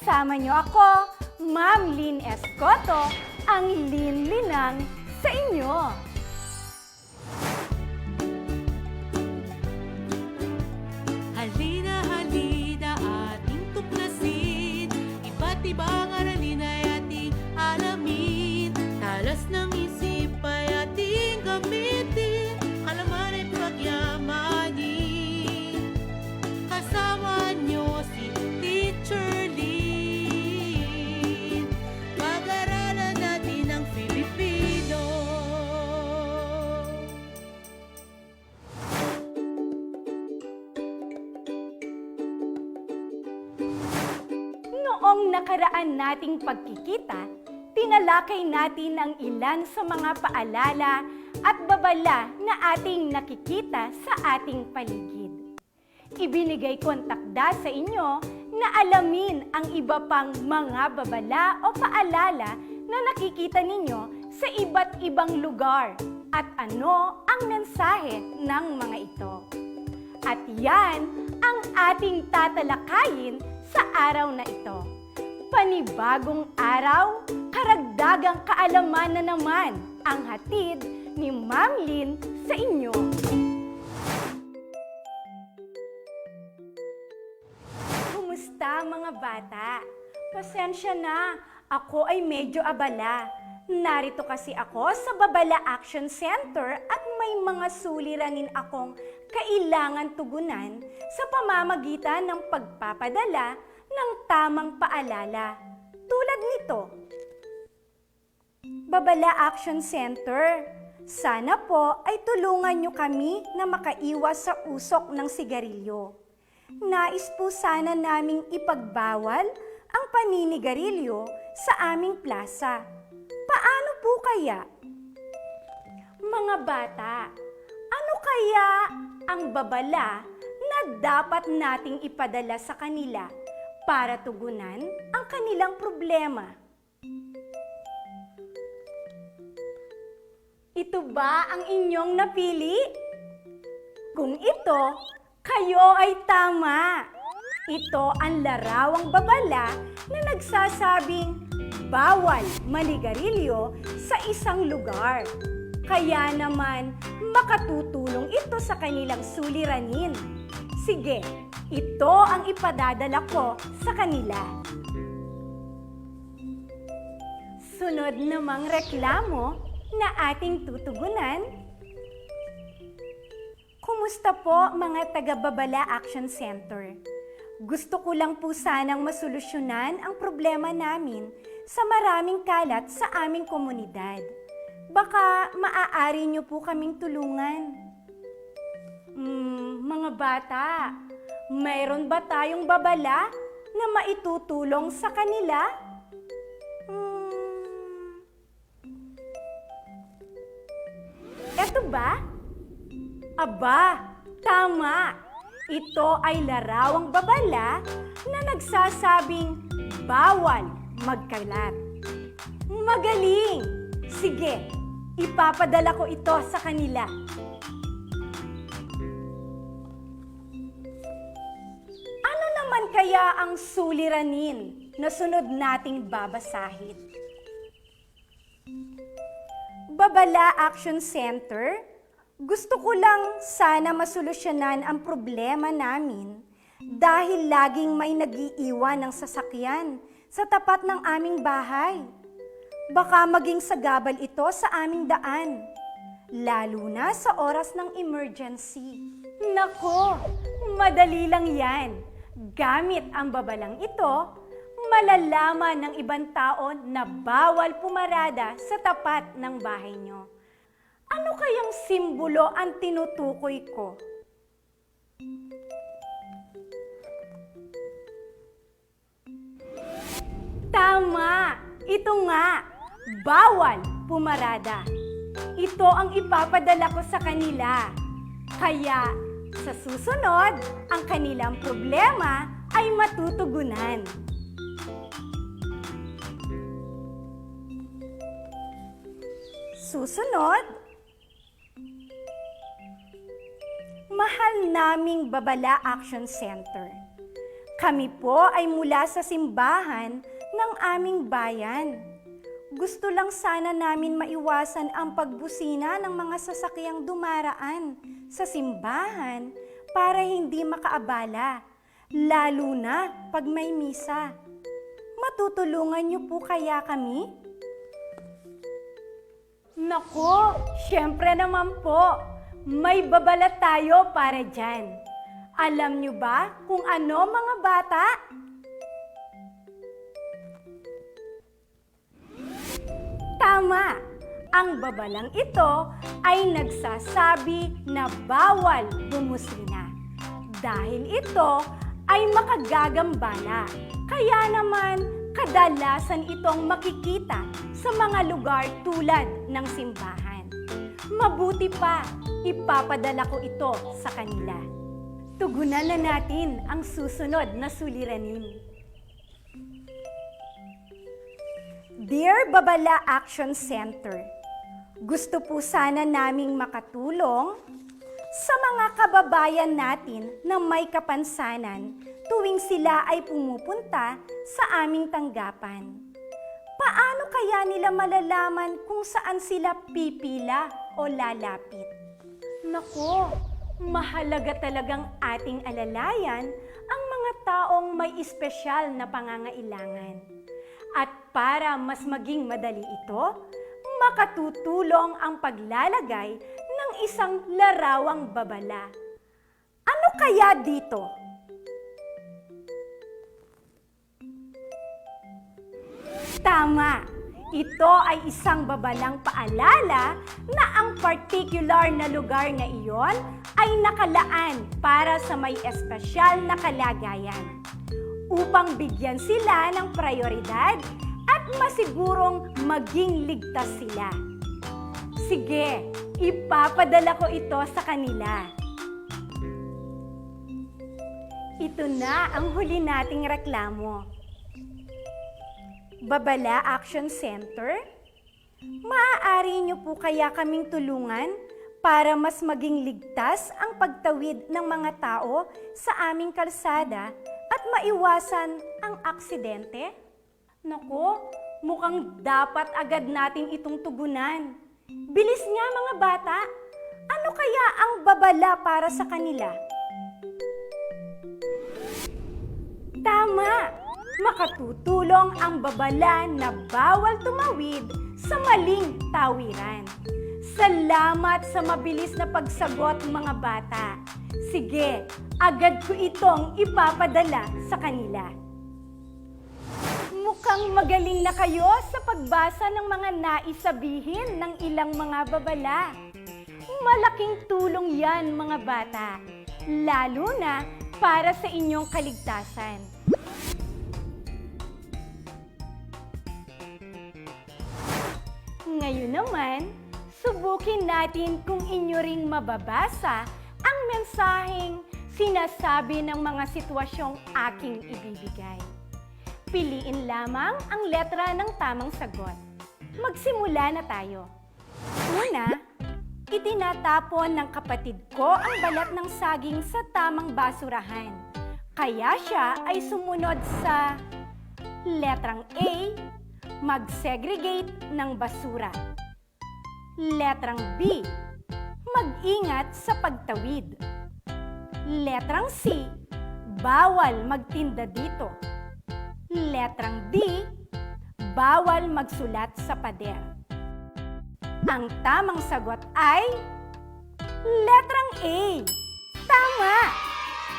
Kasama niyo ako, Ma'am Lynn Escoto, ang Linang sa inyo. Halina, halina, ating tuklasin. Iba't ibang aralin ay ating alamin. Talas ng isip ay ating gamitin. Kalaman ay pagyamanin. Kasama niyo si Teacher Lynn. Pag-aralan natin ang Filipino. Noong nakaraan nating pagkikita, tinalakay natin ang ilan sa mga paalala at babala na ating nakikita sa ating paligid. Ibinigay kong takda sa inyo na alamin ang iba pang mga babala o paalala na nakikita ninyo sa iba't ibang lugar at ano ang mensahe ng mga ito. At yan ang ating tatalakayin sa araw na ito. Panibagong araw, karagdagang kaalaman na naman ang hatid ni Ma'am Lynn sa inyo. Kumusta mga bata? Pasensya na, ako ay medyo abala. Narito kasi ako sa Babala Action Center at may mga suliranin akong kailangan tugunan sa pamamagitan ng pagpapadala ng tamang paalala. Tulad nito, Babala Action Center, sana po ay tulungan niyo kami na makaiwas sa usok ng sigarilyo. Nais po sana naming ipagbawal ang paninigarilyo sa aming plaza. Paano po kaya? Mga bata, ano kaya ang babala na dapat nating ipadala sa kanila para tugunan ang kanilang problema? Ito ba ang inyong napili? Kung ito, kayo ay tama. Ito ang larawang babala na nagsasabing bawal manigarilyo sa isang lugar. Kaya naman, makatutulong ito sa kanilang suliranin. Sige, ito ang ipadadala ko sa kanila. Sunod namang reklamo na ating tutugunan. Kumusta po mga taga-Babala Action Center? Gusto ko lang po sanang masolusyonan ang problema namin sa maraming kalat sa aming komunidad. Baka maaari niyo po kaming tulungan. Mga bata, mayroon ba tayong babala na maitutulong sa kanila? Eto ba? Aba, tama! Ito ay larawang babala na nagsasabing bawal magkalat. Magaling! Sige, ipapadala ko ito sa kanila. Ano naman kaya ang suliranin na sunod nating babasahin? Babala Action Center, gusto ko lang sana masolusyonan ang problema namin dahil laging may nag-iiwan ng sasakyan sa tapat ng aming bahay. Baka maging sagabal ito sa aming daan, lalo na sa oras ng emergency. Nako, madali lang yan. Gamit ang babalang ito, malalaman ng ibang tao na bawal pumarada sa tapat ng bahay nyo. Ano kayang simbolo ang tinutukoy ko? Tama! Ito nga! Bawal pumarada. Ito ang ipapadala ko sa kanila. Kaya sa susunod, ang kanilang problema ay matutugunan. Susunod, mahal naming Babala Action Center. Kami po ay mula sa simbahan ng aming bayan. Gusto lang sana namin maiwasan ang pagbusina ng mga sasakyang dumaraan sa simbahan para hindi makaabala, lalo na pag may misa. Matutulungan niyo po kaya kami? Nako, syempre naman po, may babala tayo para dyan. Alam niyo ba kung ano, mga bata? Tama! Ang babalang ito ay nagsasabi na bawal bumusina. Dahil ito ay makagagambala. Kaya naman, kadalasan itong makikita sa mga lugar tulad ng simbahan. Mabuti pa, ipapadala ko ito sa kanila. Tugunan na natin ang susunod na suliranin. Dear Babala Action Center, gusto po sana naming makatulong sa mga kababayan natin na may kapansanan tuwing sila ay pumupunta sa aming tanggapan. Paano kaya nila malalaman kung saan sila pipila o lalapit? Nako, mahalaga talagang ating alalayan ang mga taong may espesyal na pangangailangan. At para mas maging madali ito, makatutulong ang paglalagay ng isang larawang babala. Ano kaya dito? Tama! Ito ay isang babalang paalala na ang particular na lugar na iyon ay nakalaan para sa may espesyal na kalagayan upang bigyan sila ng prioridad at masigurong maging ligtas sila. Sige, ipapadala ko ito sa kanila. Ito na ang huli nating reklamo. Babala Action Center, maaari niyo po kaya kaming tulungan para mas maging ligtas ang pagtawid ng mga tao sa aming kalsada at maiwasan ang aksidente? Naku, mukhang dapat agad natin itong tugunan. Bilis nga, mga bata! Ano kaya ang babala para sa kanila? Tama! Makatutulong ang babala na bawal tumawid sa maling tawiran. Salamat sa mabilis na pagsagot, mga bata. Sige, agad ko itong ipapadala sa kanila. Mukhang magaling na kayo sa pagbasa ng mga naisabihin ng ilang mga babala. Malaking tulong yan, mga bata, lalo na para sa inyong kaligtasan. Ngayon naman, subukin natin kung inyo ring mababasa ang mensaheng sinasabi ng mga sitwasyong aking ibibigay. Piliin lamang ang letra ng tamang sagot. Magsimula na tayo. Una, itinatapon ng kapatid ko ang balat ng saging sa tamang basurahan. Kaya siya ay sumunod sa letrang A, mag-segregate ng basura. Letrang B, mag-ingat sa pagtawid. Letrang C, bawal magtinda dito. Letrang D, bawal magsulat sa pader. Ang tamang sagot ay letrang A. Tama!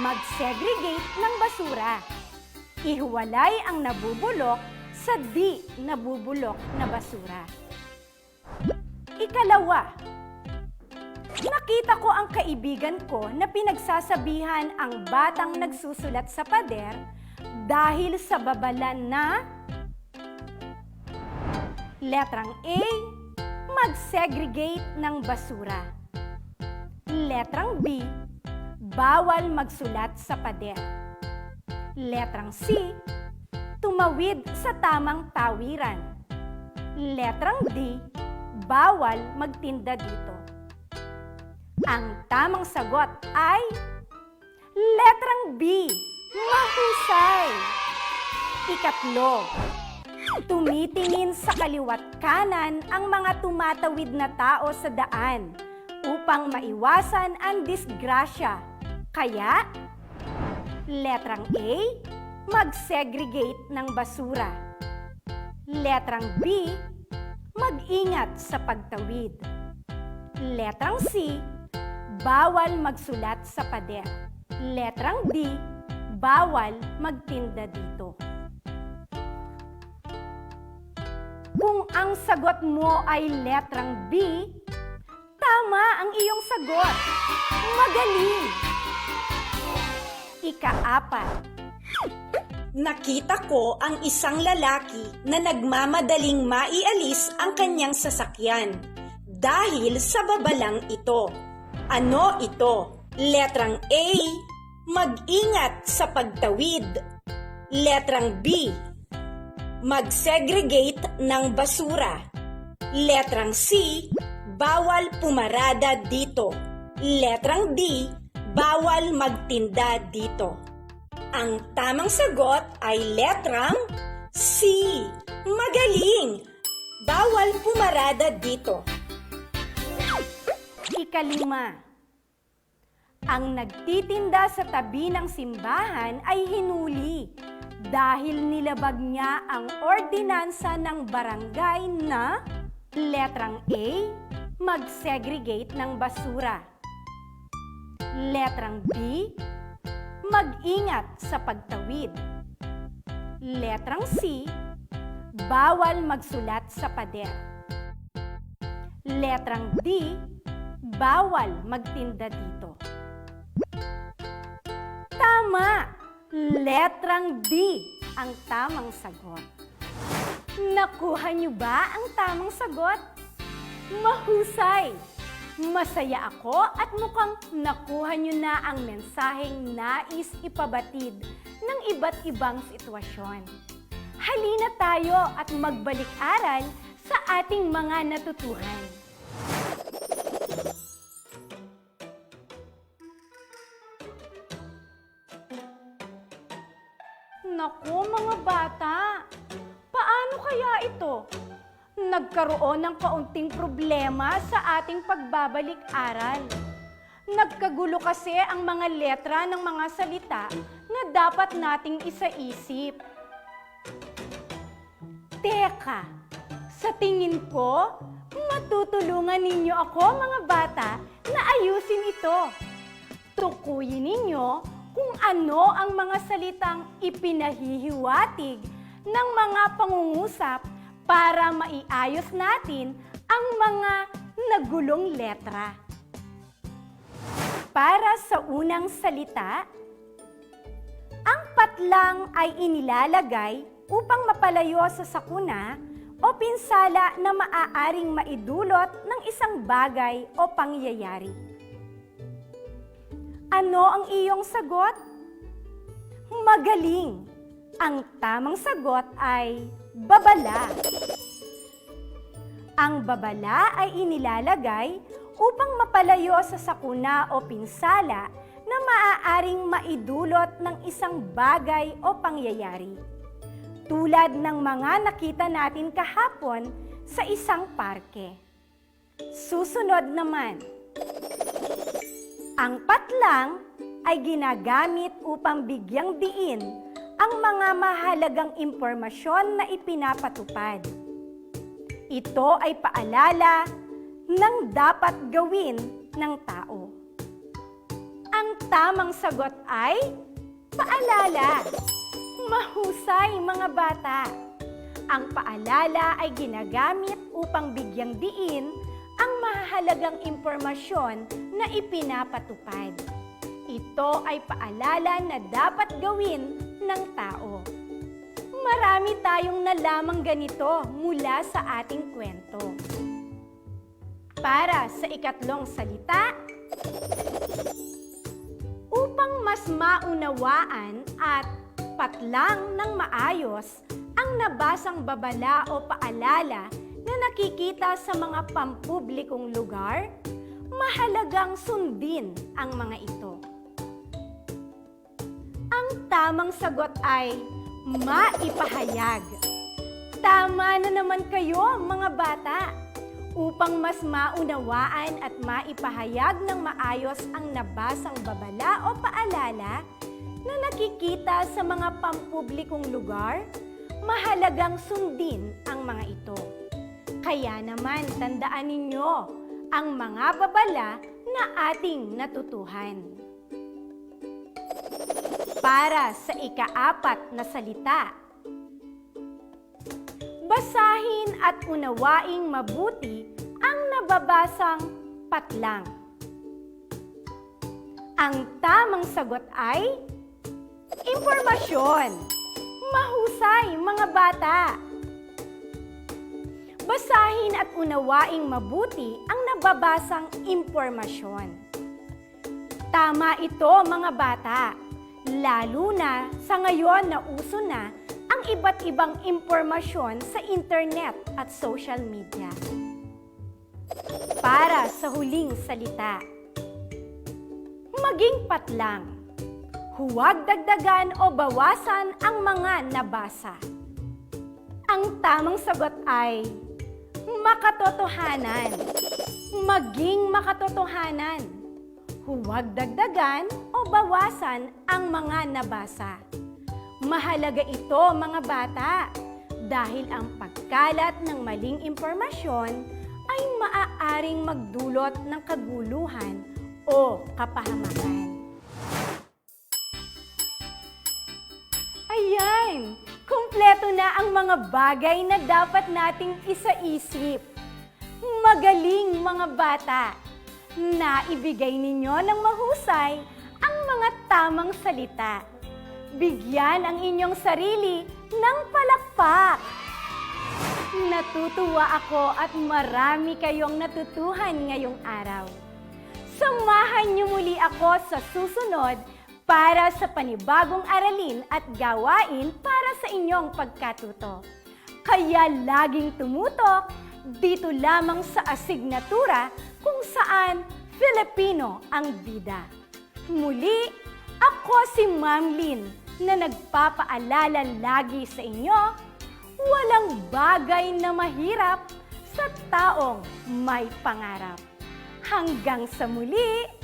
Mag-segregate ng basura. Ihiwalay ang nabubulok sa di nabubulok na basura. Ikalawa, nakita ko ang kaibigan ko na pinagsasabihan ang batang nagsusulat sa pader dahil sa babala na letrang A, mag-segregate ng basura. Letrang B, bawal magsulat sa pader. Letrang C, tumawid sa tamang tawiran. Letrang D, bawal magtinda dito. Ang tamang sagot ay letrang B, Mahusay! Ikatlo, tumitingin sa kaliwat kanan ang mga tumatawid na tao sa daan upang maiwasan ang disgrasya. Kaya, letrang A, mag-segregate ng basura. Letrang B, mag-ingat sa pagtawid. Letrang C, bawal magsulat sa pader. Letrang D, bawal magtinda dito. Kung ang sagot mo ay letrang B, tama ang iyong sagot. Magaling! Ika-4. Nakita ko ang isang lalaki na nagmamadaling maialis ang kanyang sasakyan dahil sa babalang ito. Ano ito? Letrang A, mag-ingat sa pagtawid. Letrang B, mag-segregate ng basura. Letrang C, bawal pumarada dito. Letrang D, bawal magtinda dito. Ang tamang sagot ay letrang C. Magaling! Bawal pumarada dito. Ika-5. Ang nagtitinda sa tabi ng simbahan ay hinuli dahil nilabag niya ang ordinansa ng barangay na letrang A, mag-segregate ng basura. Letrang B, mag-ingat sa pagtawid. Letrang C, bawal magsulat sa pader. Letrang D, bawal magtinda dito. Tama! Letrang D ang tamang sagot. Nakuha niyo ba ang tamang sagot? Mahusay! Masaya ako at mukhang nakuha niyo na ang mensaheng nais ipabatid ng iba't ibang sitwasyon. Halina tayo at magbalik-aral sa ating mga natutuhan. Naku mga bata, paano kaya ito? Nagkaroon ng kaunting problema sa ating pagbabalik-aral. Nagkagulo kasi ang mga letra ng mga salita na dapat nating isaisip. Teka, sa tingin ko, matutulungan ninyo ako mga bata na ayusin ito. Tukuyin ninyo kung ano ang mga salitang ipinahihiwatig ng mga pangungusap para maiayos natin ang mga nagulong letra. Para sa unang salita, ang patlang ay inilalagay upang mapalayo sa sakuna o pinsala na maaaring maidulot ng isang bagay o pangyayari. Ano ang iyong sagot? Magaling! Ang tamang sagot ay babala. Ang babala ay inilalagay upang mapalayo sa sakuna o pinsala na maaaring maidulot ng isang bagay o pangyayari. Tulad ng mga nakita natin kahapon sa isang parke. Susunod naman. Ang patlang ay ginagamit upang bigyang diin ang mga mahalagang impormasyon na ipinapatupad. Ito ay paalala ng dapat gawin ng tao. Ang tamang sagot ay paalala. Mahusay mga bata! Ang paalala ay ginagamit upang bigyang diin ang mahalagang impormasyon na ipinapatupad. Ito ay paalala na dapat gawin ng tao. Marami tayong nalamang ganito mula sa ating kwento. Para sa ikatlong salita, upang mas maunawaan at patlang ng maayos ang nabasang babala o paalala na nakikita sa mga pampublikong lugar, mahalagang sundin ang mga ito. Ang tamang sagot ay maipahayag. Tama na naman kayo, mga bata! Upang mas maunawaan at maipahayag ng maayos ang nabasang babala o paalala na nakikita sa mga pampublikong lugar, mahalagang sundin ang mga ito. Kaya naman tandaan ninyo ang mga babala na ating natutuhan. Para sa ika-4 na salita, basahin at unawaing mabuti ang nababasang patlang. Ang tamang sagot ay impormasyon. Mahusay, mga bata! Basahin at unawaing mabuti ang nababasang impormasyon. Tama ito, mga bata, lalo na sa ngayon na uso na ang iba't ibang impormasyon sa internet at social media. Para sa huling salita, maging patlang. Huwag dagdagan o bawasan ang mga nabasa. Ang tamang sagot ay makatotohanan. Maging makatotohanan. Huwag dagdagan o bawasan ang mga nabasa. Mahalaga ito, mga bata, dahil ang pagkalat ng maling impormasyon ay maaaring magdulot ng kaguluhan o kapahamakan. Ayan! Kumpleto na ang mga bagay na dapat nating isaisip. Magaling, mga bata! Naibigay ninyo ng mahusay ang mga tamang salita. Bigyan ang inyong sarili ng palakpak. Natutuwa ako at marami kayong natutuhan ngayong araw. Samahan niyo muli ako sa susunod para sa panibagong aralin at gawain para sa inyong pagkatuto. Kaya laging tumutok dito lamang sa asignatura kung saan Filipino ang bida. Muli, ako si Ma'am Lynn na nagpapaalala lagi sa inyo, walang bagay na mahirap sa taong may pangarap. Hanggang sa muli!